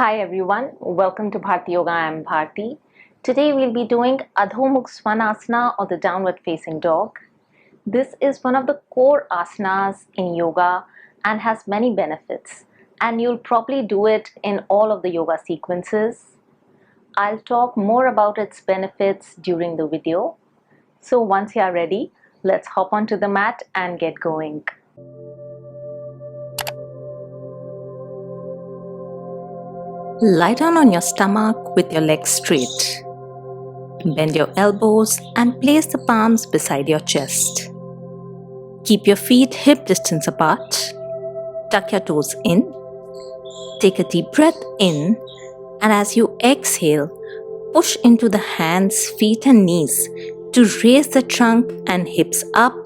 Hi everyone, welcome to Bharti Yoga. I am Bharti. Today we'll be doing Adho Mukha Svanasana or the downward facing dog. This is one of the core asanas in yoga and has many benefits, and you'll probably do it in all of the yoga sequences. I'll talk more about its benefits during the video. So once you are ready, let's hop onto the mat and get going. Lie down on your stomach with your legs straight. Bend your elbows and place the palms beside your chest. Keep your feet hip distance apart. Tuck your toes in. Take a deep breath in, and as you exhale, push into the hands, feet and knees to raise the trunk and hips up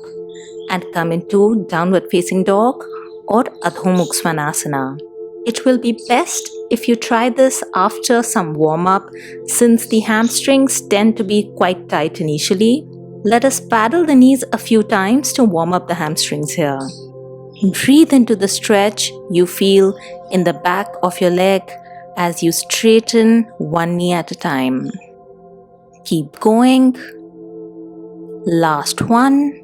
and come into downward facing dog or Adho Mukha Svanasana. It will be best if you try this after some warm-up, since the hamstrings tend to be quite tight initially. Let us paddle the knees a few times to warm up the hamstrings here. Breathe into the stretch you feel in the back of your leg as you straighten one knee at a time. Keep going. Last one.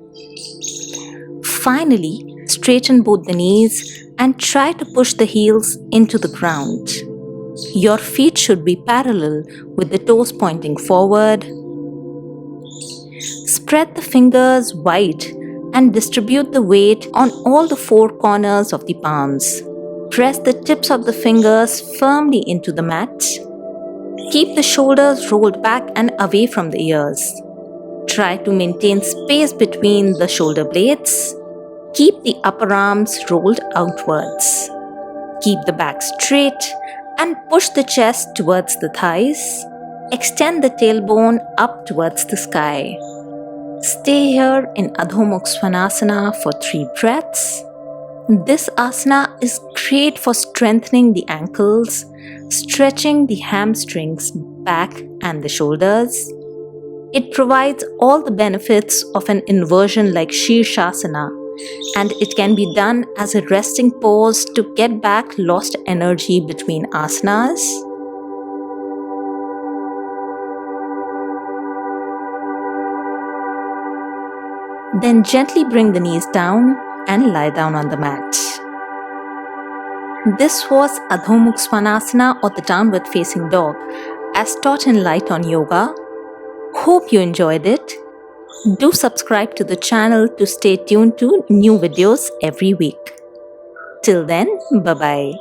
Finally, straighten both the knees and try to push the heels into the ground. Your feet should be parallel with the toes pointing forward. Spread the fingers wide and distribute the weight on all the four corners of the palms. Press the tips of the fingers firmly into the mat. Keep the shoulders rolled back and away from the ears. Try to maintain space between the shoulder blades. Keep the upper arms rolled outwards. Keep the back straight and push the chest towards the thighs. Extend the tailbone up towards the sky. Stay here in Adho Mukha Svanasana for 3 breaths. This asana is great for strengthening the ankles, stretching the hamstrings, back and the shoulders. It provides all the benefits of an inversion like Shirshasana, and it can be done as a resting pose to get back lost energy between asanas. Then gently bring the knees down and lie down on the mat. This was Adho Mukha Svanasana or the downward facing dog as taught in Light on Yoga. Hope you enjoyed it. Do subscribe to the channel to stay tuned to new videos every week. Till then, bye-bye.